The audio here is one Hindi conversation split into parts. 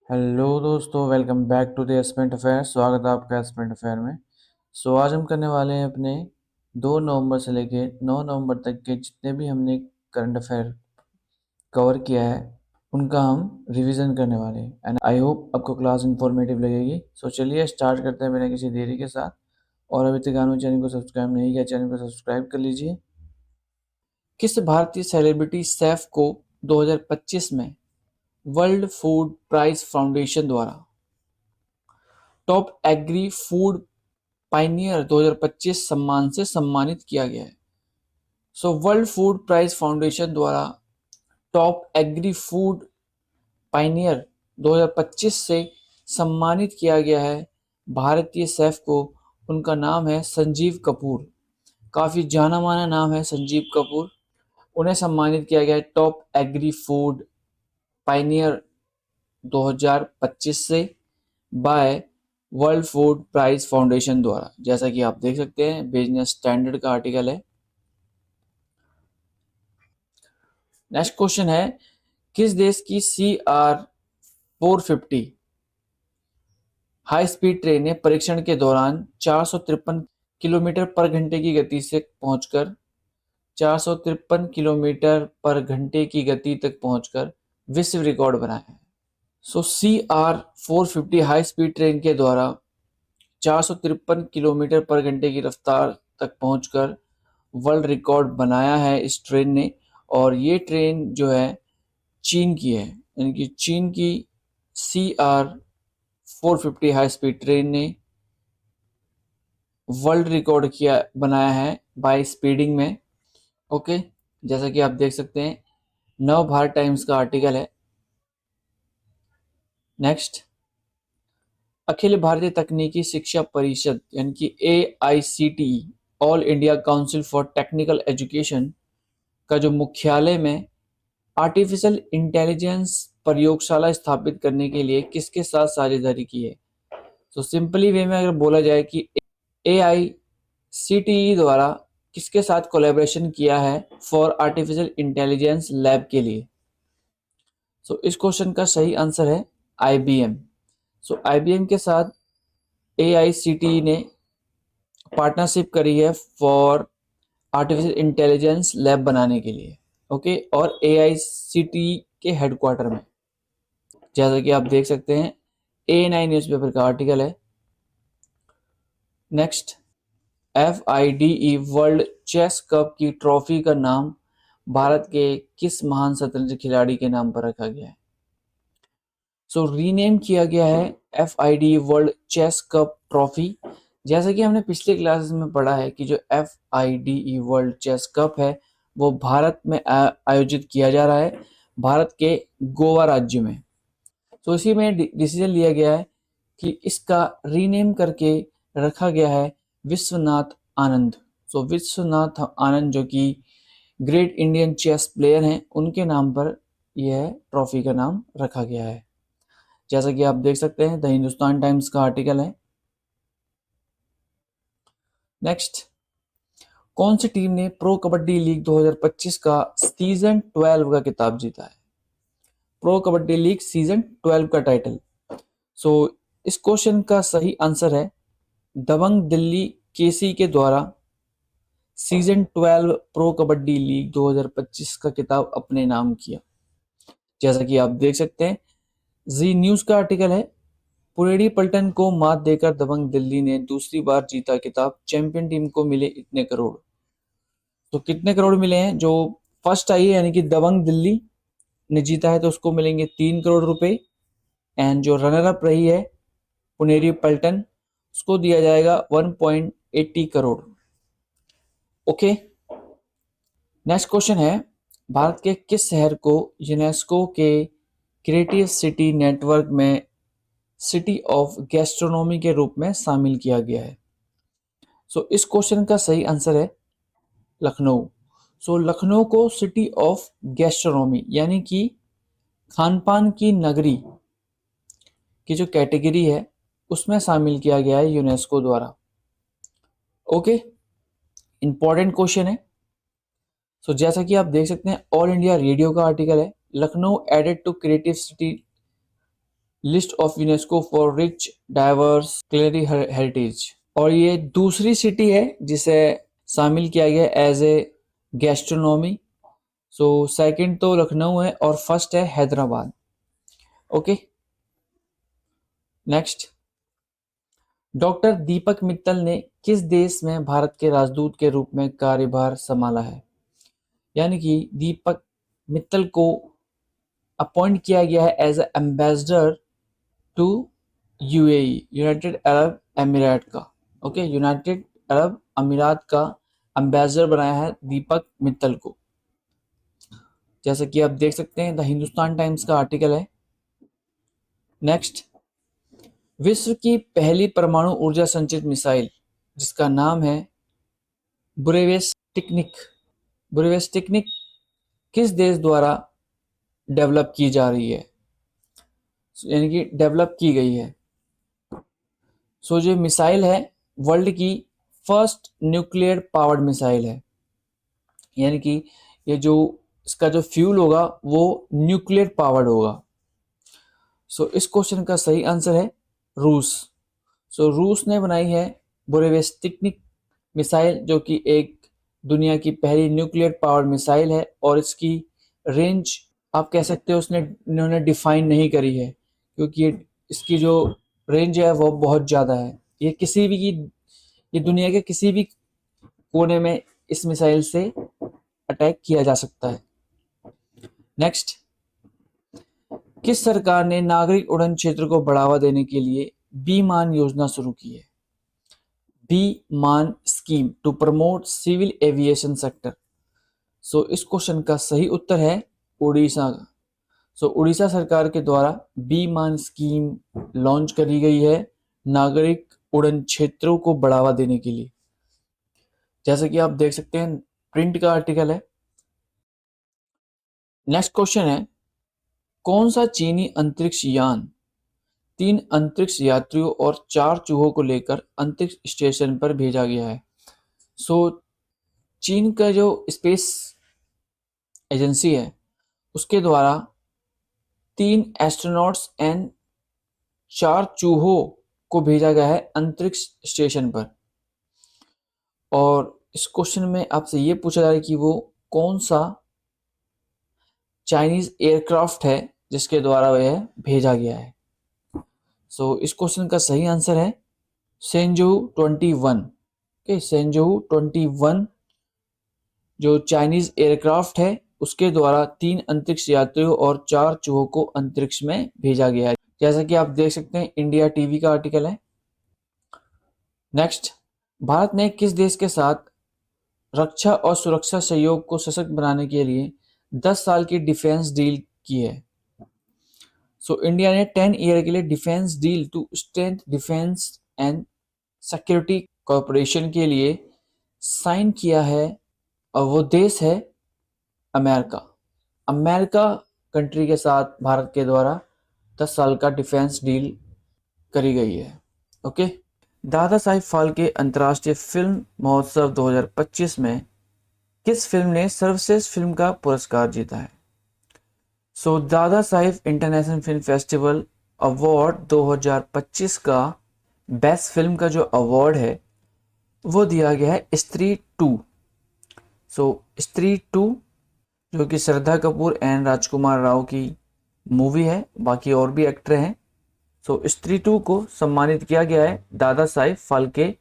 हेलो दोस्तों, welcome back to the aspirant affair. स्वागत है आपका एस्पेंट अफेयर में। आज हम करने वाले हैं अपने 2 नवंबर से लेके 9 नवंबर तक के जितने भी हमने करंट अफेयर कवर किया है उनका हम रिवीजन करने वाले हैं एंड आई होप आपको क्लास इन्फॉर्मेटिव लगेगी। चलिए स्टार्ट करते हैं बिना किसी देरी के साथ। और अभी तक आपने चैनल को सब्सक्राइब नहीं किया, चैनल को सब्सक्राइब कर लीजिए। किस भारतीय सेलिब्रिटी शेफ को 2025 में वर्ल्ड फूड प्राइज फाउंडेशन द्वारा टॉप एग्री फूड पाइनियर 2025 सम्मान से सम्मानित किया गया है? वर्ल्ड फूड प्राइज फाउंडेशन द्वारा टॉप एग्री फूड पाइनियर 2025 से सम्मानित किया गया है भारतीय शेफ को। उनका नाम है संजीव कपूर। काफी जाना माना नाम है संजीव कपूर। उन्हें सम्मानित किया गया है टॉप एग्री फूड पाइनियर 2025 से by world food prize foundation द्वारा। जैसा कि आप देख सकते हैं, बिजनेस स्टैंडर्ड का आर्टिकल है। नेक्स्ट क्वेश्चन है, किस देश की CR-450 हाई स्पीड ट्रेन ने परीक्षण के दौरान 453 किलोमीटर पर घंटे की गति से पहुंचकर 453 किलोमीटर पर घंटे की गति तक पहुंचकर विश्व रिकॉर्ड बनाया है? CR-450 हाई स्पीड ट्रेन के द्वारा 453 किलोमीटर पर घंटे की रफ्तार तक पहुंचकर वर्ल्ड रिकॉर्ड बनाया है इस ट्रेन ने। और ये ट्रेन जो है चीन की है, यानी कि चीन की CR-450 हाई स्पीड ट्रेन ने वर्ल्ड रिकॉर्ड किया बनाया है बाय स्पीडिंग में। ओके, जैसा कि आप देख सकते हैं, नव भारत टाइम्स का आर्टिकल है। नेक्स्ट, अखिल भारतीय तकनीकी शिक्षा परिषद यानी कि AICTE all India council for technical education का जो मुख्यालय में आर्टिफिशियल इंटेलिजेंस प्रयोगशाला स्थापित करने के लिए किसके साथ साझेदारी की है? सिंपली वे में अगर बोला जाए कि AICTE द्वारा किसके साथ कोलैबोरेशन किया है फॉर आर्टिफिशियल इंटेलिजेंस लैब के लिए? इस क्वेश्चन का सही आंसर है IBM। IBM के साथ AICTE ने पार्टनरशिप करी है फॉर आर्टिफिशियल इंटेलिजेंस लैब बनाने के लिए। ओके, और AICTE के हेडक्वार्टर में, जैसा कि आप देख सकते हैं, A9 न्यूज़पेपर का आर्टिकल है। Next, FIDE world chess cup की ट्रॉफी का नाम भारत के किस महान शतरंज खिलाड़ी के नाम पर रखा गया है? रीनेम किया गया है FIDE world chess cup trophy. जैसा कि हमने पिछले क्लासेस में पढ़ा है कि जो FIDE वर्ल्ड चेस कप है वो भारत में आयोजित किया जा रहा है, भारत के गोवा राज्य में। इसी में डिसीजन लिया गया है कि इसका रीनेम करके रखा गया है विश्वनाथ आनंद। विश्वनाथ आनंद जो कि ग्रेट इंडियन चेस प्लेयर हैं, उनके नाम पर यह ट्रॉफी का नाम रखा गया है। जैसा कि आप देख सकते हैं, द हिंदुस्तान टाइम्स का आर्टिकल है। नेक्स्ट, कौन सी टीम ने प्रो कबड्डी लीग 2025 का सीजन 12 का खिताब जीता है? प्रो कबड्डी लीग सीजन 12 का टाइटल। इस क्वेश्चन का सही आंसर है दबंग दिल्ली केसी के द्वारा सीजन 12 प्रो कबड्डी लीग 2025 का खिताब अपने नाम किया। जैसा कि आप देख सकते हैं, जी न्यूज का आर्टिकल है। पुनेरी पल्टन को मात देकर दबंग दिल्ली ने दूसरी बार जीता खिताब, चैंपियन टीम को मिले इतने करोड़। कितने करोड़ मिले हैं? जो फर्स्ट आई है यानी कि दबंग दिल्ली ने जीता है तो उसको मिलेंगे 3 करोड़ रुपए, एंड जो रनर अप रही है पुनेरी पल्टन, उसको दिया जाएगा 1.80 करोड़। ओके, नेक्स्ट क्वेश्चन है, भारत के किस शहर को यूनेस्को के क्रिएटिव सिटी नेटवर्क में सिटी ऑफ गैस्ट्रोनॉमी के रूप में शामिल किया गया है? इस क्वेश्चन का सही आंसर है लखनऊ। लखनऊ को सिटी ऑफ गैस्ट्रोनॉमी यानी कि खान पान की नगरी की जो कैटेगरी है उसमें शामिल किया गया है यूनेस्को द्वारा। ओके, इंपॉर्टेंट क्वेश्चन है। जैसा कि आप देख सकते हैं, ऑल इंडिया रेडियो का आर्टिकल है, Lucknow added to creative city list of UNESCO for rich diverse culinary heritage. और ये दूसरी सिटी है जिसे शामिल किया गया as a gastronomy. So second तो लखनऊ है और फर्स्ट है Hyderabad. Okay, next. Doctor Deepak Mittal ने किस देश में भारत के राजदूत के रूप में कार्यभार संभाला है? यानी कि दीपक मित्तल को अपॉइंट किया गया है as ambassador to UAE, United Arab Emirates का। ओके, यूनाइटेड अरब अमीरात का एम्बेसडर बनाया है दीपक मित्तल को। जैसा कि आप देख सकते हैं द हिंदुस्तान टाइम्स का आर्टिकल है। नेक्स्ट, विश्व की पहली परमाणु ऊर्जा संचित मिसाइल जिसका नाम है बुरेवेस्टिकनिक, बुरेवेस्टिकनिक किस देश द्वारा डेवलप की जा रही है, यानी कि डेवलप की गई है? सो जो मिसाइल है वर्ल्ड की फर्स्ट न्यूक्लियर पावर्ड मिसाइल है, यानी कि ये जो इसका जो फ्यूल होगा वो न्यूक्लियर पावर्ड होगा। सो इस क्वेश्चन का सही आंसर है रूस। सो रूस ने बनाई है बुरेवेस्टिकनिक मिसाइल, जो कि एक दुनिया की पहली न्यूक्लियर पावर्ड मिसाइल है। और इसकी रेंज आप कह सकते हो इन्होंने डिफाइन नहीं करी है, क्योंकि इसकी जो रेंज है वो बहुत ज़्यादा है। ये दुनिया के किसी भी कोने में इस मिसाइल से अटैक किया जा सकता है। नेक्स्ट, किस सरकार ने नागरिक उड़ान क्षेत्र को बढ़ावा देने के लिए बी-मान योजना शुरू की है? बी-मान scheme to promote civil aviation sector. So इस क्वेश्चन का सही उत्तर है उड़ीसा का। सो उड़ीसा सरकार के द्वारा बी-मान स्कीम लॉन्च करी गई है नागरिक उड़ान क्षेत्रों को बढ़ावा देने के लिए। जैसे कि आप देख सकते हैं प्रिंट का आर्टिकल है। नेक्स्ट क्वेश्चन है, कौन सा चीनी अंतरिक्ष यान 3 अंतरिक्ष यात्रियों और 4 चूहों को लेकर अंतरिक्ष स्टेशन पर भेजा गया है? सो चीन का जो स्पेस एजेंसी है उसके द्वारा 3 एस्ट्रोनॉट्स एंड 4 चूहों को भेजा गया है अंतरिक्ष स्टेशन पर। और इस क्वेश्चन में आपसे ये पूछा जा रहा है कि वो कौन सा चाइनीज एयरक्राफ्ट है जिसके द्वारा वह भेजा गया है। सो इस क्वेश्चन का सही आंसर है सेंजोहू 21। ओके, सेंजोहू 21 जो चाइनीज एयरक्राफ्ट है उसके द्वारा 3 अंतरिक्ष यात्रियों और 4 चूहों को अंतरिक्ष में भेजा गया है। जैसा कि आप देख सकते हैं इंडिया टीवी का आर्टिकल है। नेक्स्ट, भारत ने किस देश के साथ रक्षा और सुरक्षा सहयोग को सशक्त बनाने के लिए 10 साल की डिफेंस डील की है? सो इंडिया ने 10 ईयर के लिए defence deal to strength defence and security corporation के लिए साइन किया है, और वो देश है अमेरिका। अमेरिका कंट्री के साथ भारत के द्वारा 10 साल का डिफेंस डील करी गई है। ओके, दादा साहिब फाल्के अंतर्राष्ट्रीय फिल्म महोत्सव 2025 में किस फिल्म ने सर्वश्रेष्ठ फिल्म का पुरस्कार जीता है? सो दादा Sahib international film festival award 2025 का बेस्ट फिल्म का जो अवार्ड है वो दिया गया है स्त्री 2। सो स्त्री 2 जो कि श्रद्धा कपूर एंड राजकुमार राव की मूवी है, बाकी और भी एक्टर हैं। सो स्त्री 2 को सम्मानित किया गया है दादा Sahib Phalke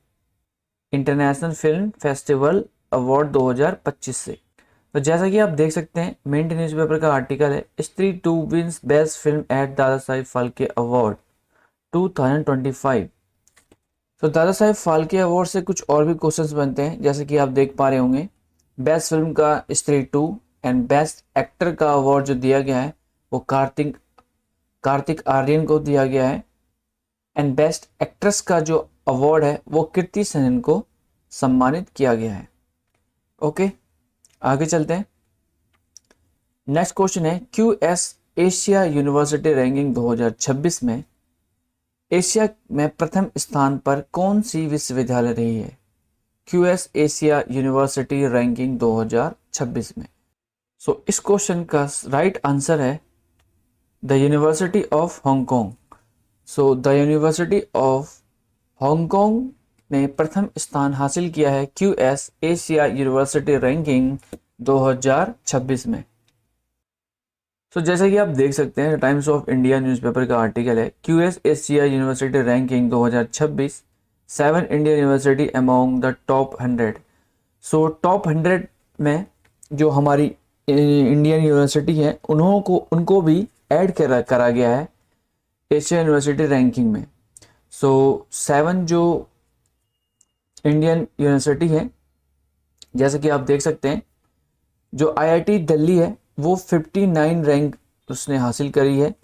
international film festival award 2025 से। तो जैसा कि आप देख सकते हैं मिंट न्यूज़पेपर का आर्टिकल है, स्त्री 2 विंस बेस्ट फिल्म एट दादा साहिब फाल्के अवार्ड 2025। तो दादा साहिब फाल्के अवार्ड से कुछ और भी क्वेश्चंस बनते हैं, जैसे कि आप देख पा रहे होंगे बेस्ट फिल्म का स्त्री 2 एंड बेस्ट एक्टर का अवार्ड जो दिया गया है वो कार्तिक आर्यन को दिया गया है, एंड बेस्ट एक्ट्रेस का जो अवार्ड है वो कीर्ति सेनन को सम्मानित किया गया है। ओके, आगे चलते हैं। नेक्स्ट क्वेश्चन है, क्यूएस एशिया यूनिवर्सिटी रैंकिंग 2026 में एशिया में प्रथम स्थान पर कौन सी विश्वविद्यालय रही है? क्यूएस एशिया यूनिवर्सिटी रैंकिंग 2026 में। सो इस क्वेश्चन का राइट आंसर है the university of Hong Kong. So the university of Hong Kong ने प्रथम स्थान हासिल किया है क्यूएस एशिया यूनिवर्सिटी रैंकिंग 2026 में। तो जैसे कि आप देख सकते हैं टाइम्स ऑफ इंडिया न्यूज़पेपर का आर्टिकल है, QS Asia university ranking 2026, 7 Indian university among the top 100। So top 100 में जो हमारी इंडियन यूनिवर्सिटी है उनको भी ऐड करा गया है एशिया यूनिवर्सिटी रैंकिंग में। सो 7 जो इंडियन यूनिवर्सिटी है, जैसे कि आप देख सकते हैं, जो आईआईटी दिल्ली है वो 59 रैंक उसने हासिल करी है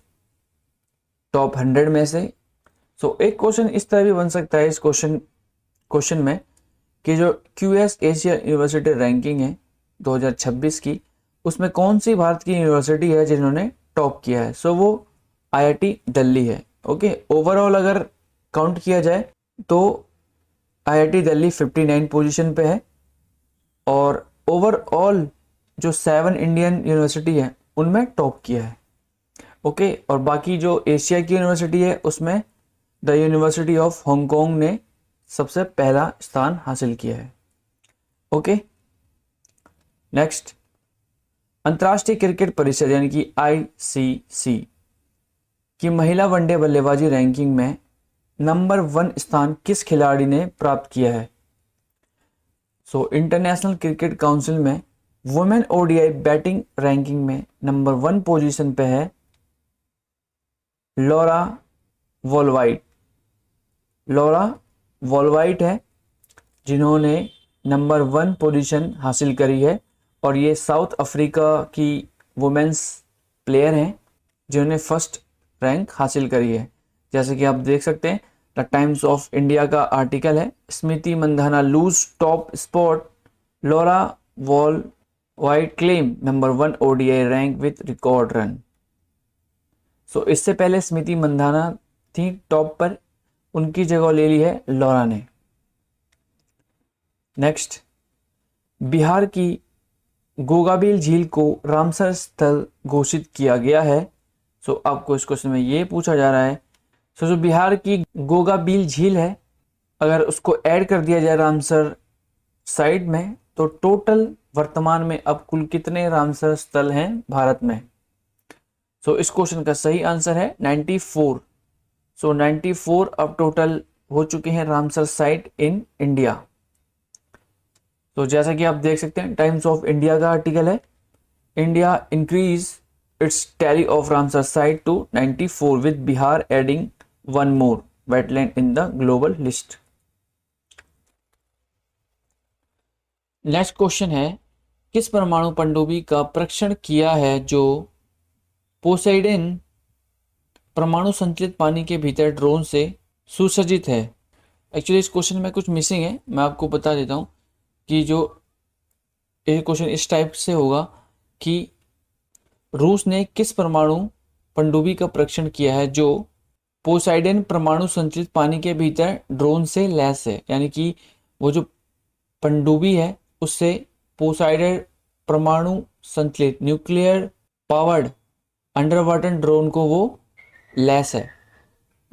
टॉप 100 में से। सो एक क्वेश्चन इस तरह भी बन सकता है इस क्वेश्चन में कि जो क्यूएस एशिया यूनिवर्सिटी रैंकिंग है 2026 की, उसमें कौन सी भारत की यूनिवर्सिटी है जिन्होंने टॉप किया है। सो वो आईआईटी दिल्ली है। ओके, ओवरऑल अगर काउंट किया जाए तो आईआईटी दिल्ली 59 पोजीशन पे है और ओवरऑल जो 7 इंडियन यूनिवर्सिटी है उनमें टॉप किया है। ओके, और बाकी जो एशिया की यूनिवर्सिटी है उसमें द यूनिवर्सिटी ऑफ हांगकांग ने सबसे पहला स्थान हासिल किया है। ओके, नेक्स्ट, अंतर्राष्ट्रीय क्रिकेट परिषद यानी कि आईसीसी की महिला वनडे बल्लेबाजी रैंकिंग में नंबर 1 स्थान किस खिलाड़ी ने प्राप्त किया है। सो इंटरनेशनल क्रिकेट काउंसिल में वुमेन ओडीआई बैटिंग रैंकिंग में नंबर 1 पोजीशन पे है लॉरा वॉलवाइट। लॉरा वॉलवाइट है जिन्होंने नंबर 1 पोजीशन हासिल करी है और ये साउथ अफ्रीका की वुमेन्स प्लेयर हैं जिन्होंने फर्स्ट रैंक हासिल करी है। जैसे कि आप देख सकते हैं द टाइम्स ऑफ इंडिया का आर्टिकल है, Smriti Mandhana lose top spot, Laura Wolvaardt claim number 1 ODI rank with record run. So इससे पहले स्मृति मंधाना थी टॉप पर, उनकी जगह ले ली है लॉरा ने। नेक्स्ट, बिहार की गोगाबिल झील को रामसर स्थल घोषित किया गया है। सो आपको इस क्वेश्चन में ये पूछा जा रहा है, सो जो बिहार की गोगाबिल झील है अगर उसको ऐड कर दिया जाए रामसर साइड में तो टोटल वर्तमान में अब कुल कितने रामसर स्थल हैं भारत में। सो इस क्वेश्चन का सही आंसर है 94। सो 94 अब टोटल हो चुके हैं रामसर साइट इन इंडिया। तो जैसा कि आप देख सकते हैं टाइम्स ऑफ इंडिया का आर्टिकल है, India increase its tally of Ramsar site to 94 with Bihar adding 1 more wetland in the global list. Next question है, किस परमाणु पनडुब्बी का परीक्षण किया है जो पोसेइडन परमाणु संचलित पानी के भीतर ड्रोन से सुसज्जित है। एक्चुअली इस क्वेश्चन में कुछ मिसिंग है, मैं आपको बता देता हूं कि जो ये क्वेश्चन इस टाइप से होगा कि रूस ने किस परमाणु पनडुब्बी का परीक्षण किया है जो पोसाइडन परमाणु संचलित पानी के भीतर ड्रोन से लैस है, यानी कि वो जो पनडुब्बी है उससे पोसाइडन परमाणु संचलित nuclear powered under water drone को वो लैस है,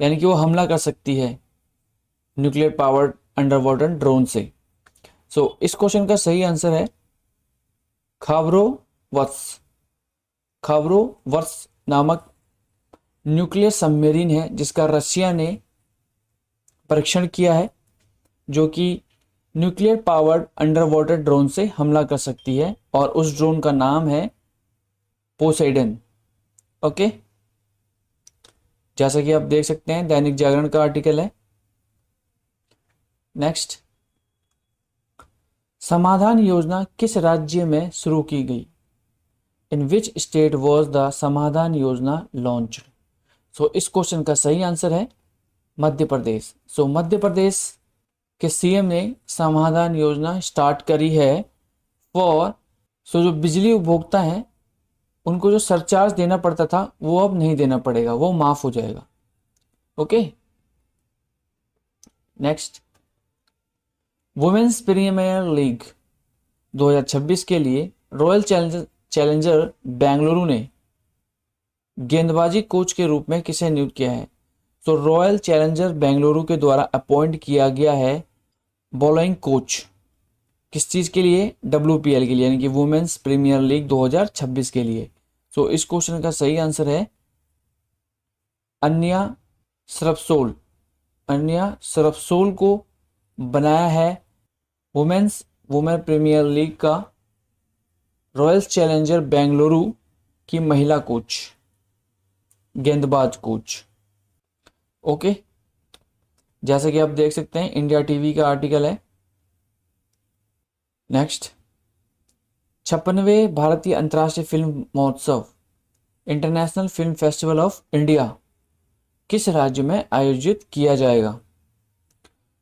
यानी कि वो हमला कर सकती है nuclear powered under water drone से। सो इस क्वेश्चन का सही आंसर है खाबरोवर्स। खाबरोवर्स नामक न्यूक्लियर सबमरीन है जिसका रशिया ने परीक्षण किया है, जो कि nuclear powered under water drone से हमला कर सकती है और उस ड्रोन का नाम है पोसेइडन। ओके, जैसा कि आप देख सकते हैं दैनिक जागरण का आर्टिकल है। नेक्स्ट, समाधान योजना किस राज्य में शुरू की गई। इन विच स्टेट वॉज द समाधान योजना लॉन्च्ड। सो इस क्वेश्चन का सही आंसर है मध्य प्रदेश। सो मध्य प्रदेश के सीएम ने समाधान योजना स्टार्ट करी है फॉर, सो जो बिजली उपभोक्ता हैं उनको जो सरचार्ज देना पड़ता था वो अब नहीं देना पड़ेगा, वो माफ हो जाएगा। Okay, next, women's premier league 2026 के लिए रॉयल चैलेंजर बेंगलुरु ने गेंदबाजी कोच के रूप में किसे नियुक्त किया है। तो रॉयल चैलेंजर बेंगलुरु के द्वारा अपॉइंट किया गया है बॉलिंग कोच किस चीज के लिए? WPL के लिए, यानी कि वुमेन्स प्रीमियर लीग 2026 के लिए। सो इस क्वेश्चन का सही आंसर है अन्या सरपसोल। अन्या सरपसोल को बनाया है वुमेन प्रीमियर लीग का रॉयल चैलेंजर बेंगलुरु की महिला कोच, गेंदबाज कोच। ओके, जैसे कि आप देख सकते हैं इंडिया टीवी का आर्टिकल है। नेक्स्ट, 56वें भारतीय अंतर्राष्ट्रीय फिल्म महोत्सव international film festival of India किस राज्य में आयोजित किया जाएगा?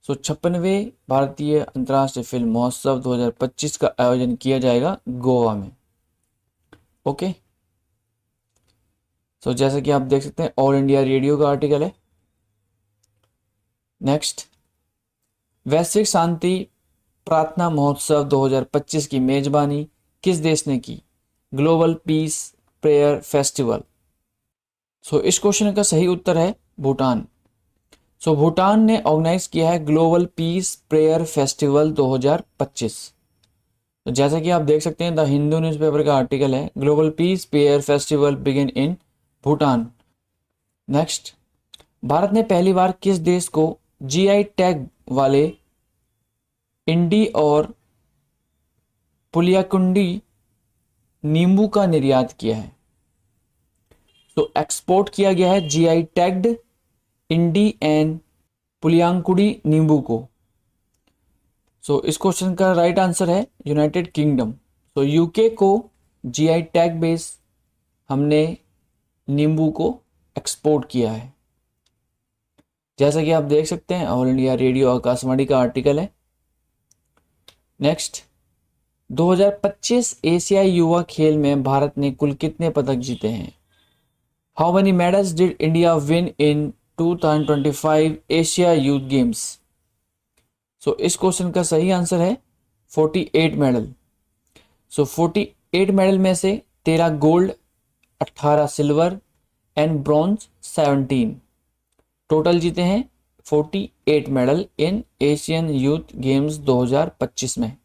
56वें भारतीय अंतर्राष्ट्रीय फिल्म महोत्सव 2025 का आयोजन किया जाएगा गोवा में। ओके, सो जैसे कि आप देख सकते हैं ऑल इंडिया रेडियो का आर्टिकल है। नेक्स्ट, वैश्विक शांति प्रार्थना महोत्सव 2025 की मेजबानी किस देश ने की? Global peace prayer festival. So इस क्वेश्चन का सही उत्तर है भूटान। सो भूटान ने ऑर्गेनाइज किया है ग्लोबल पीस प्रेयर फेस्टिवल 2025। तो जैसा कि आप देख सकते हैं द हिंदू न्यूज़पेपर का आर्टिकल है, global peace prayer festival begin in Bhutan. Next, Bharat ने पहली बार किस देश को GI टैग वाले इंडी और पुलियाकुंडी नींबू का निर्यात किया है? तो एक्सपोर्ट किया गया है GI टैग्ड इंडी एंड पुलियांकुड़ी नींबू को। सो इस क्वेश्चन का राइट आंसर है यूनाइटेड किंगडम। तो यूके को GI टैग बेस हमने नींबू को एक्सपोर्ट किया है। जैसा कि आप देख सकते हैं ऑल इंडिया रेडियो आकाशवाणी का आर्टिकल है। नेक्स्ट, 2025 एशियाई युवा खेल में भारत ने कुल कितने पदक जीते हैं? How many medals did India win in 2025 Asia youth games? So इस क्वेश्चन का सही आंसर है 48 मेडल। सो 48 मेडल में से 13 gold, 18 silver and bronze 17, total जीते हैं 48 medal in Asian youth games 2025 में।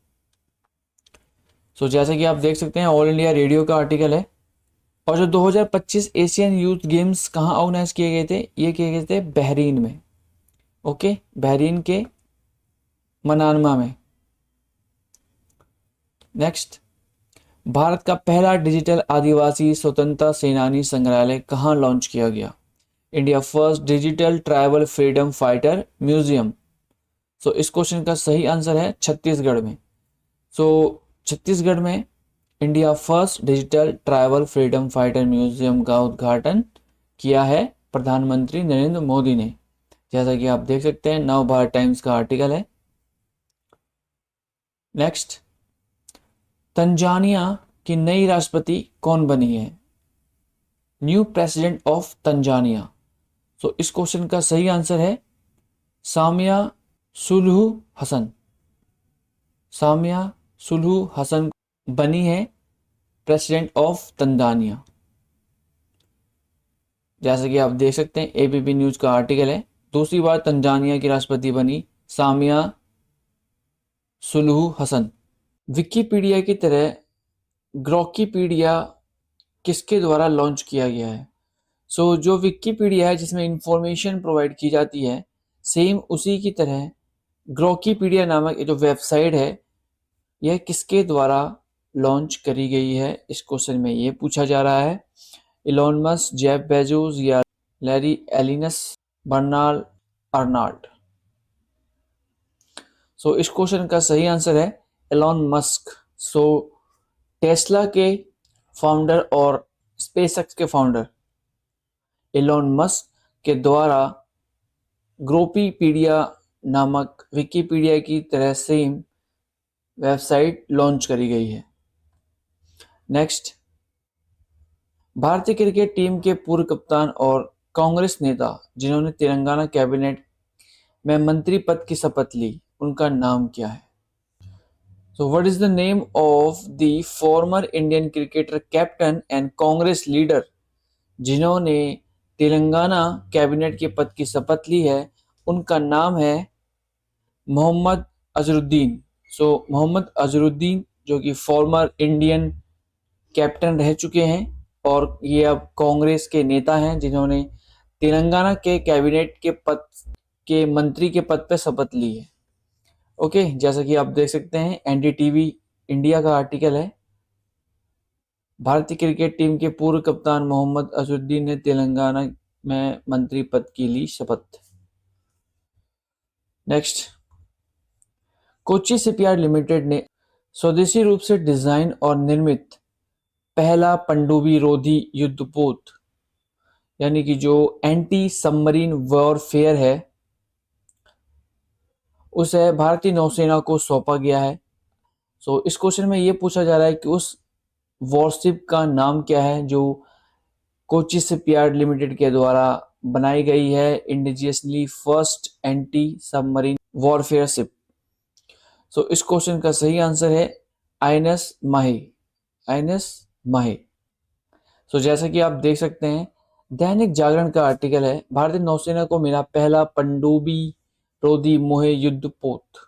सो जैसे कि आप देख सकते हैं ऑल इंडिया रेडियो का आर्टिकल है। और जो 2025 एशियन यूथ गेम्स कहाँ ऑर्गेनाइज किए गए थे? ये किए गए थे बहरीन में। ओके, बहरीन के मनानमा में। नेक्स्ट, भारत का पहला डिजिटल आदिवासी स्वतंत्रता सेनानी संग्रहालय कहाँ लॉन्च किया गया? India first digital tribal freedom fighter museum. So इस क्वेश्चन का सही आंसर है छत्तीसगढ़ में। सो छत्तीसगढ़ में India first digital tribal freedom fighter museum का उद्घाटन किया है प्रधानमंत्री नरेंद्र मोदी ने। जैसा कि आप देख सकते हैं नव भारत टाइम्स का आर्टिकल है। नेक्स्ट, तंजानिया की नई राष्ट्रपति कौन बनी है? New president of Tanzania. तो इस क्वेश्चन का सही आंसर है सामिया सुलुहु हसन। सामिया सुलुहु हसन बनी है प्रेसिडेंट ऑफ तंजानिया। जैसा कि आप देख सकते हैं ABP न्यूज का आर्टिकल है, दूसरी बार तंजानिया की राष्ट्रपति बनी सामिया सुलुहु हसन। विकिपीडिया की तरह ग्रोकीपीडिया किसके द्वारा लॉन्च किया गया है? सो जो विकिपीडिया है जिसमें इंफॉर्मेशन प्रोवाइड की जाती है, सेम उसी की तरह ग्रोकीपीडिया नामक जो वेबसाइट है यह किसके द्वारा लॉन्च करी गई है? इस क्वेश्चन में ये पूछा जा रहा है। इलॉन मस्क, जेफ बेजोस या लैरी एलिनस, बर्नार्ड अर्नाल्ड। सो इस क्वेश्चन का सही आंसर है एलॉन मस्क। सो टेस्ला के फाउंडर और स्पेसएक्स के फाउंडर एलॉन मस्क के द्वारा ग्रोकीपीडिया नामक विकिपीडिया की तरह सेम वेबसाइट लॉन्च करी गई है। नेक्स्ट, भारतीय क्रिकेट टीम के पूर्व कप्तान और कांग्रेस नेता जिन्होंने तेलंगाना कैबिनेट में मंत्री पद की शपथ ली, उनका नाम क्या है? So what is the name of the former Indian cricketer captain and Congress leader जिन्होंने तेलंगाना कैबिनेट के पद की शपथ ली है, उनका नाम है मोहम्मद अजहरुद्दीन। सो मोहम्मद अजहरुद्दीन जो कि फॉर्मर इंडियन कैप्टन रह चुके हैं और ये अब कांग्रेस के नेता हैं जिन्होंने तेलंगाना के कैबिनेट के पद के मंत्री के पद पर शपथ ली है। ओके, जैसा कि आप देख सकते हैं एनडीटीवी इंडिया का आर्टिकल है। भारतीय क्रिकेट टीम के पूर्व कप्तान मोहम्मद अजहरुद्दीन ने तेलंगाना में मंत्री पद की ली शपथ। नेक्स्ट, कोची शिपयार्ड लिमिटेड ने स्वदेशी रूप से डिजाइन और निर्मित पहला पनडुब्बी रोधी युद्धपोत यानी कि जो एंटी सबमरीन वॉरफेयर है उसे भारतीय नौसेना को सौंपा गया है। सो इस क्वेश्चन में ये पूछा जा रहा है कि उस वॉरशिप का नाम क्या है जो कोची शिपयार्ड लिमिटेड के द्वारा बनाई गई है, indigenously first anti submarine warfare ship. So इस क्वेश्चन का सही आंसर है आईएनएस माही। आईएनएस माही। सो जैसा कि आप देख सकते हैं दैनिक जागरण का आर्टिकल है, भारतीय नौसेना को मिला पहला पनडुब्बी रोधी मोहे युद्धपोत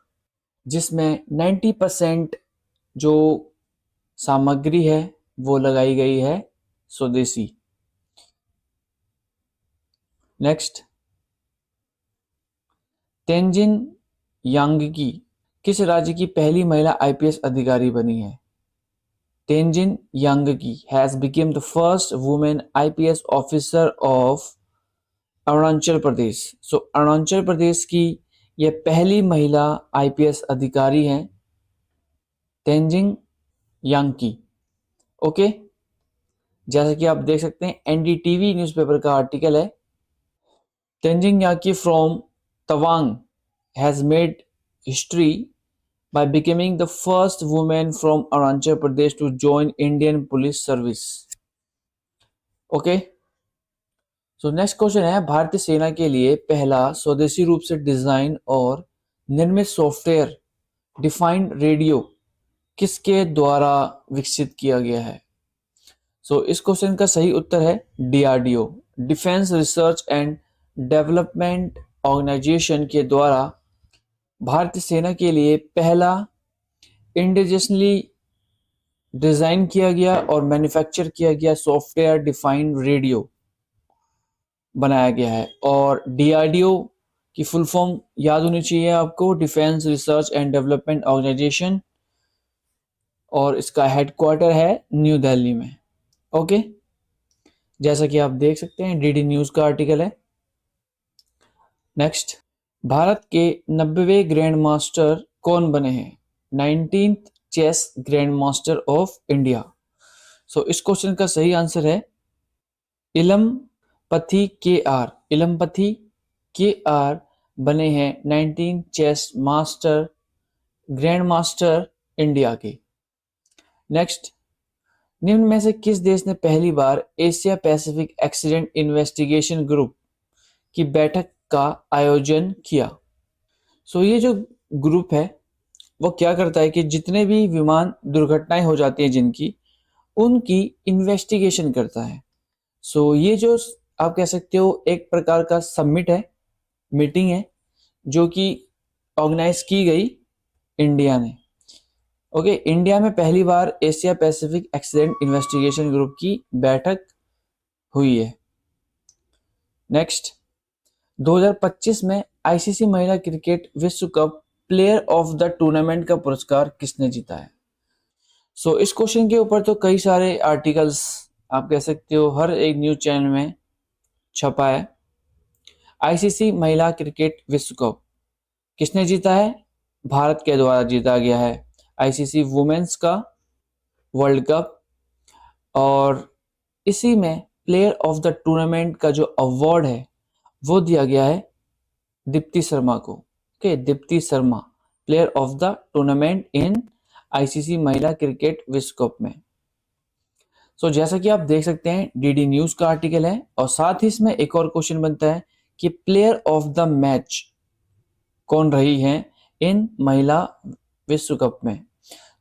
जिसमें 90% जो सामग्री है वो लगाई गई है स्वदेशी। नेक्स्ट, तेंजिन यांगकी किस राज्य की पहली महिला आईपीएस अधिकारी बनी है? Tenzin Yangki has become the first women IPS officer of Arunachal Pradesh. So Arunachal Pradesh की यह पहली महिला आईपीएस अधिकारी हैं, तेंजिन यांगकी। ओके, जैसा कि आप देख सकते हैं एनडीटीवी न्यूज़पेपर का आर्टिकल है, Tenzin Yangki from Tawang has made history by becoming the first woman from Arunachal Pradesh to join Indian Police Service. Okay. So next question है, भारतीय सेना के लिए पहला स्वदेशी रूप से डिजाइन और निर्मित सॉफ्टवेयर डिफाइंड रेडियो किसके द्वारा विकसित किया गया है? सो इस क्वेश्चन का सही उत्तर है DRDO, defence research and development organisation के द्वारा भारतीय सेना के लिए पहला इंडिजियसली डिजाइन किया गया और मैन्युफैक्चर किया गया सॉफ्टवेयर डिफाइंड रेडियो बनाया गया है। और डीआरडीओ की फुल फॉर्म याद होनी चाहिए आपको, defence research and development organisation, और इसका हेडक्वार्टर है न्यू दिल्ली में। ओके, जैसा कि आप देख सकते हैं डीडी न्यूज का आर्टिकल है। नेक्स्ट, भारत के 90वें ग्रैंड मास्टर कौन बने हैं? 19th chess grand master of India. So इस क्वेश्चन का सही आंसर है इलमपति के आर। इलमपति के आर बने हैं 19 chess master grand master India के। नेक्स्ट, निम्न में से किस देश ने पहली बार Asia Pacific accident investigation group की बैठक का आयोजन किया? सो ये जो ग्रुप है वो क्या करता है कि जितने भी विमान दुर्घटनाएं हो जाती हैं जिनकी, उनकी इन्वेस्टिगेशन करता है। सो ये जो आप कह सकते हो एक प्रकार का समिट है, मीटिंग है जो कि ऑर्गेनाइज की गई इंडिया ने। ओके, इंडिया में पहली बार Asia Pacific accident investigation group की बैठक हुई है। नेक्स्ट, 2025 में आईसीसी महिला क्रिकेट विश्व cup player of the tournament का पुरस्कार किसने जीता है? सो इस क्वेश्चन के ऊपर तो कई सारे आर्टिकल्स आप कह सकते हो हर एक न्यूज चैनल में छपा है। आईसीसी महिला क्रिकेट विश्व कप किसने जीता है? भारत के द्वारा जीता गया है आईसीसी वुमेन्स का वर्ल्ड कप, और इसी में प्लेयर ऑफ द टूर्नामेंट का जो अवार्ड है वो दिया गया है दीप्ति शर्मा को। Okay, Deepti Sharma player of the tournament in ICC महिला क्रिकेट विश्व कप में। सो जैसा कि आप देख सकते हैं डीडी न्यूज का आर्टिकल है, और साथ ही इसमें एक और क्वेश्चन बनता है कि प्लेयर ऑफ द मैच कौन रही है इन महिला विश्व कप में?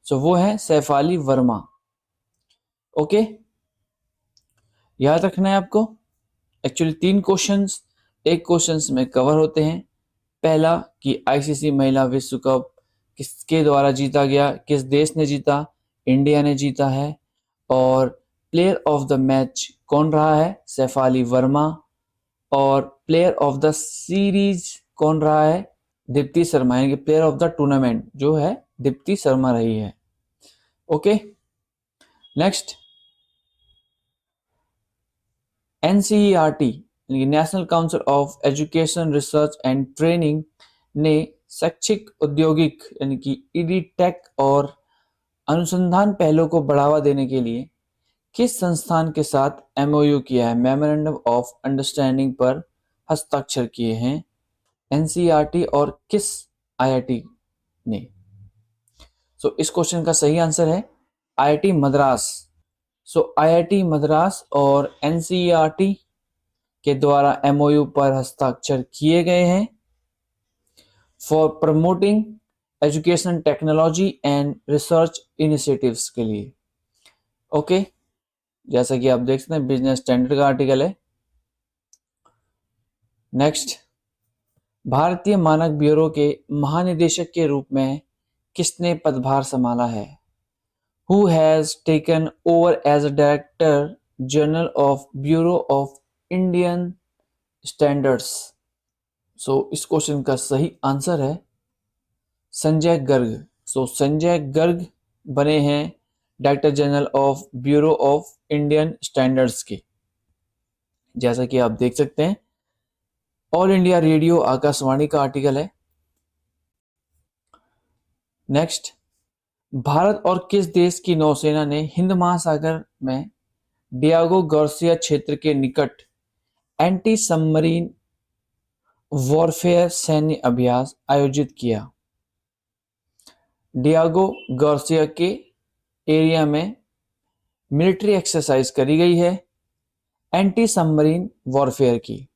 सो वो है सैफाली वर्मा। ओके, याद रखना है आपको। एक्चुअली 3 क्वेश्चंस एक क्वेश्चंस में कवर होते हैं। पहला कि आईसीसी महिला विश्व कप किसके द्वारा जीता गया, किस देश ने जीता, इंडिया ने जीता है। और प्लेयर ऑफ द मैच कौन रहा है, सैफाली वर्मा। और प्लेयर ऑफ द सीरीज कौन रहा है, दीप्ति शर्मा, यानी कि प्लेयर ऑफ द टूर्नामेंट जो है दीप्ति शर्मा रही है। ओके, नेक्स्ट एनसीईआरटी यानी national council of education research and training ने शैक्षिक औद्योगिक यानी कि ईडी टेक और अनुसंधान पहलों को बढ़ावा देने के लिए किस संस्थान के साथ एमओयू किया है, मेमोरेंडम ऑफ अंडरस्टैंडिंग पर हस्ताक्षर किए हैं एनसीईआरटी और किस आईआईटी ने। सो इस क्वेश्चन का सही आंसर है आईआईटी मद्रास। सो आईआईटी मद्रास और एनसीईआरटी के द्वारा एमओयू पर हस्ताक्षर किए गए हैं for promoting education technology and research initiatives के लिए। ओके, जैसा कि आप देख सकते हैं बिजनेस स्टैंडर्ड का आर्टिकल है। नेक्स्ट, भारतीय मानक ब्यूरो के महानिदेशक के रूप में किसने पदभार संभाला है, who has taken over as a director general of bureau of Indian standards. So इस क्वेश्चन का सही आंसर है संजय गर्ग। सो संजय गर्ग बने हैं director general of bureau of Indian standards के। जैसा कि आप देख सकते हैं ऑल इंडिया रेडियो आकाशवाणी का आर्टिकल है। नेक्स्ट, भारत और किस देश की नौसेना ने हिंद महासागर में डियागो गार्सिया क्षेत्र के निकट एंटी सबमरीन वॉरफेयर सैन्य अभ्यास आयोजित किया। डियागो गार्सिया के एरिया में मिलिट्री एक्सरसाइज करी गई है एंटी सबमरीन वॉरफेयर की,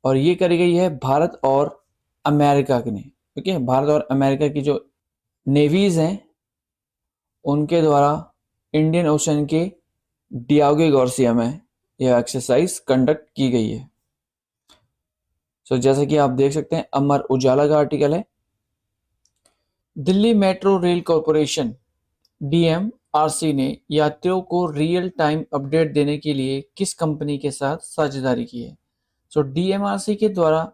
और ये करी गई है भारत और अमेरिका ने। ओके, भारत और अमेरिका की जो नेवीज हैं उनके द्वारा इंडियन ओशन के डियागो गार्सिया में यह एक्सरसाइज कंडक्ट की गई है। सो जैसा कि आप देख सकते हैं अमर उजाला का आर्टिकल है। Delhi metro rail corporation DMRC ने यात्रियों को रियल टाइम अपडेट देने के लिए किस कंपनी के साथ साझेदारी की है। सो डीएमआरसी के द्वारा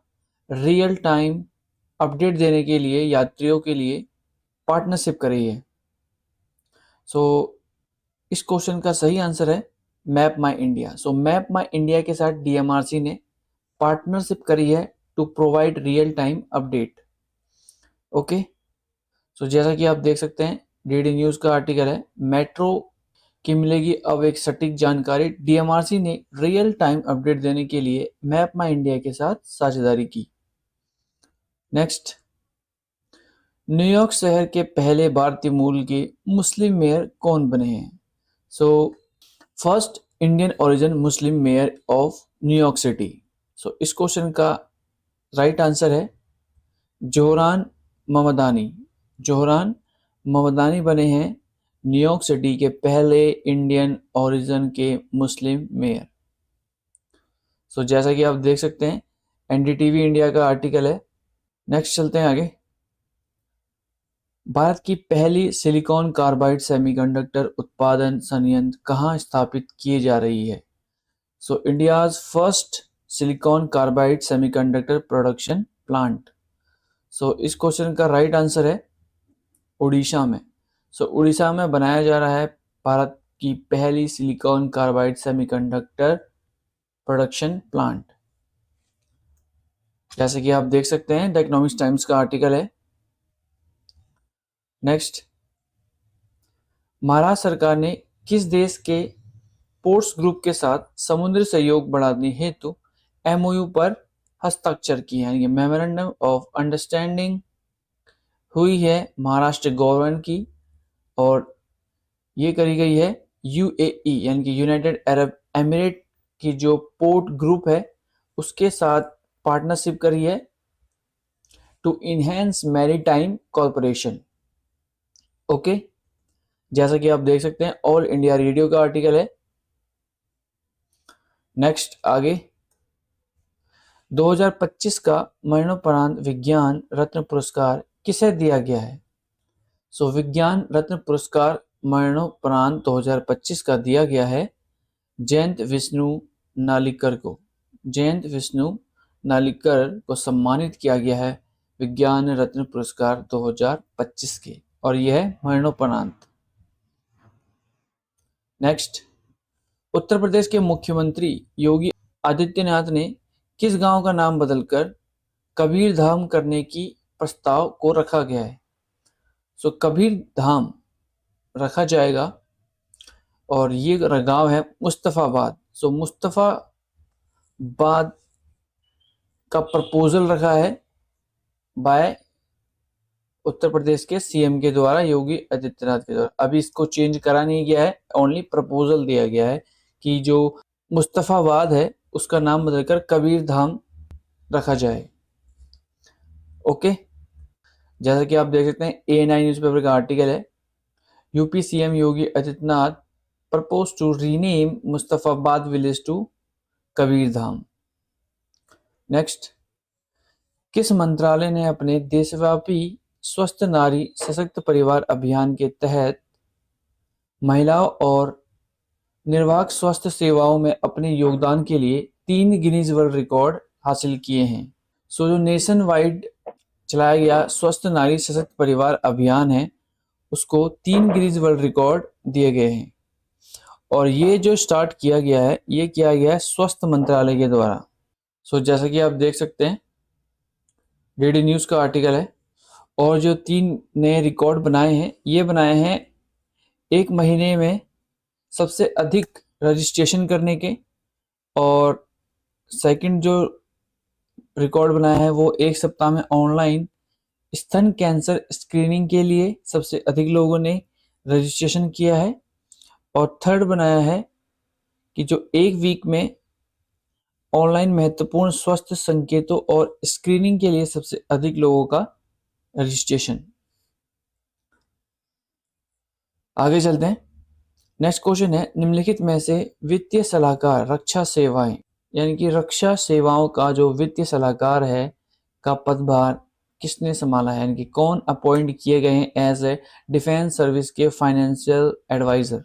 रियल टाइम अपडेट देने के लिए यात्रियों के लिए पार्टनरशिप करी है। सो इस क्वेश्चन का सही आंसर है मैप माई इंडिया। सो मैप माई इंडिया के साथ डीएमआरसी ने पार्टनरशिप करी है to provide real time update. Okay, so जैसा कि आप देख सकते हैं डीडी न्यूज का आर्टिकल है, मेट्रो की मिलेगी अब एक सटीक जानकारी, डीएमआरसी ने रियल टाइम अपडेट देने के लिए मैप माई इंडिया के साथ साझेदारी की। नेक्स्ट, न्यूयॉर्क शहर के पहले भारतीय मूल के मुस्लिम मेयर कौन बने हैं। So first Indian origin Muslim mayor of New York city. So इस क्वेश्चन का राइट आंसर है जोहरान ममदानी। जोहरान ममदानी बने हैं न्यूयॉर्क सिटी के पहले इंडियन ओरिजिन के मुस्लिम मेयर। सो जैसा कि आप देख सकते हैं एनडीटीवी इंडिया का आर्टिकल है। नेक्स्ट चलते हैं आगे। भारत की पहली सिलिकॉन कार्बाइड सेमीकंडक्टर उत्पादन संयंत्र कहाँ स्थापित की जा रही है। So India's first silicon carbide semiconductor production plant. So इस क्वेश्चन का राइट आंसर है उड़ीसा में। सो उड़ीसा में बनाया जा रहा है भारत की पहली silicon carbide semiconductor production plant. जैसे कि आप देख सकते हैं द इकोनॉमिक्स टाइम्स का आर्टिकल है। नेक्स्ट, महाराष्ट्र सरकार ने किस देश के पोर्ट्स ग्रुप के साथ समुद्री सहयोग बढ़ाने हेतु एमओयू पर हस्ताक्षर किए हैं, यानी मेमोरेंडम ऑफ अंडरस्टैंडिंग हुई है महाराष्ट्र गवर्नमेंट की, और ये करी गई है यूएई यानी कि यूनाइटेड अरब एमिरेट की जो पोर्ट ग्रुप है उसके साथ पार्टनरशिप करी है to enhance maritime corporation. Okay, जैसा कि आप देख सकते हैं ऑल इंडिया रेडियो का आर्टिकल है। नेक्स्ट आगे, 2025 का मरणोपरांत विज्ञान रत्न पुरस्कार किसे दिया गया है? विज्ञान रत्न पुरस्कार मरणोपरांत 2025 का दिया गया है जयंत विष्णु नालिकर को। जयंत विष्णु नालिकर को सम्मानित किया गया है विज्ञान रत्न पुरस्कार 2025 के, और यह है मरणोपरांत। नेक्स्ट, उत्तर प्रदेश के मुख्यमंत्री योगी आदित्यनाथ ने किस गांव का नाम बदलकर कबीर धाम करने की प्रस्ताव को रखा गया है? कबीर धाम रखा जाएगा और ये गांव है मुस्तफाबाद। मुस्तफाबाद का प्रपोजल रखा है बाय उत्तर प्रदेश के सीएम के द्वारा, योगी आदित्यनाथ के द्वारा। अभी इसको चेंज करा नहीं गया है, ओनली प्रपोजल दिया गया है कि जो मुस्तफाबाद है उसका नाम बदलकर कबीर धाम रखा जाए। ओके, जैसा कि आप देख सकते हैं A9 न्यूज़पेपर का आर्टिकल है, UP CM Yogi Adityanath propose to rename Mustafabad village to Kabir Dham. Next, किस मंत्रालय ने अपने देशव्यापी स्वस्थ नारी सशक्त परिवार अभियान के तहत महिलाओं और निर्वाहक स्वास्थ्य सेवाओं में अपने योगदान के लिए 3 गिनीज वर्ल्ड रिकॉर्ड हासिल किए हैं? जो नेशन वाइड चलाया गया स्वस्थ नारी सशक्त परिवार अभियान है उसको 3 गिनीज वर्ल्ड रिकॉर्ड दिए गए हैं, और ये जो स्टार्ट किया गया है ये किया गया है स्वास्थ्य मंत्रालय के द्वारा। जैसा कि आप देख सकते हैं डीडी न्यूज़ का आर्टिकल है, और जो 3 नए रिकॉर्ड बनाए हैं ये बनाए हैं 1 महीने में सबसे अधिक रजिस्ट्रेशन करने के, और सेकंड जो रिकॉर्ड बनाया है वो 1 सप्ताह में ऑनलाइन स्तन कैंसर स्क्रीनिंग के लिए सबसे अधिक लोगों ने रजिस्ट्रेशन किया है, और थर्ड बनाया है कि जो 1 वीक में ऑनलाइन महत्वपूर्ण स्वास्थ्य संकेतों और स्क्रीनिंग के लिए सबसे अधिक लोगों का रजिस्ट्रेशन। आगे चलते हैं। नेक्स्ट क्वेश्चन है, निम्नलिखित में से वित्तीय सलाहकार रक्षा सेवाएं यानी कि रक्षा सेवाओं का जो वित्तीय सलाहकार है का पदभार किसने संभाला है, यानी कि कौन अपॉइंट किए गए हैं एज ए डिफेंस सर्विस के फाइनेंशियल एडवाइजर?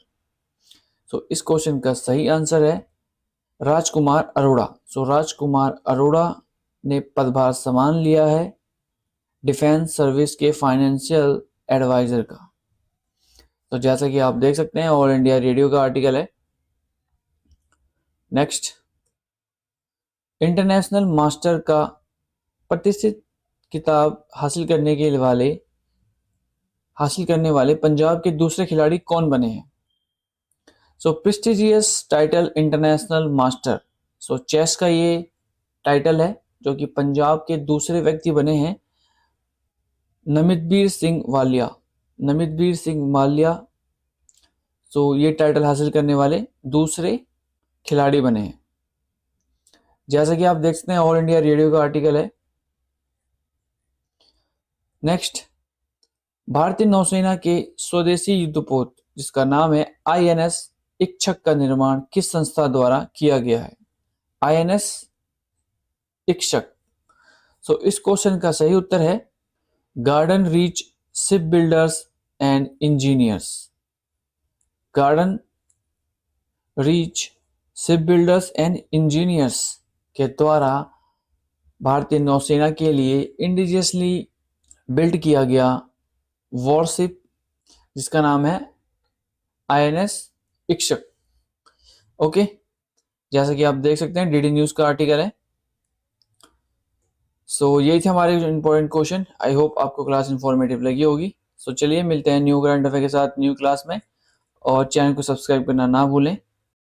इस क्वेश्चन का सही आंसर है राजकुमार अरोड़ा। राजकुमार अरोड़ा ने पदभार संभाल लिया है डिफेंस सर्विस के फाइनेंशियल एडवाइजर का। जैसा कि आप देख सकते हैं ऑल इंडिया रेडियो का आर्टिकल है। नेक्स्ट, इंटरनेशनल मास्टर का प्रतिष्ठित किताब हासिल करने वाले पंजाब के दूसरे खिलाड़ी कौन बने हैं? Prestigious title international master, chess का ये टाइटल है जो कि पंजाब के दूसरे व्यक्ति बने हैं नमितवीर सिंह वालिया। ये टाइटल हासिल करने वाले दूसरे खिलाड़ी बने हैं। जैसा कि आप देख सकते हैं ऑल इंडिया रेडियो का आर्टिकल है। नेक्स्ट, भारतीय नौसेना के स्वदेशी युद्धपोत जिसका नाम है INS इच्छक का निर्माण किस संस्था द्वारा किया गया है? INS इच्छक। इस क्वेश्चन का सही उत्तर है garden reach ship builders and engineers. Garden reach ship builders and engineers के द्वारा भारतीय नौसेना के लिए इंडिजियसली बिल्ड किया गया वॉरशिप जिसका नाम है INS इच्छक। ओके, जैसा कि आप देख सकते हैं डीडी न्यूज़ का आर्टिकल है। यही थे हमारे इंपॉर्टेंट क्वेश्चन। आई होप आपको क्लास इंफॉर्मेटिव लगी होगी। चलिए मिलते हैं न्यू करंट अफेयर के साथ न्यू क्लास में, और चैनल को सब्सक्राइब करना ना भूलें।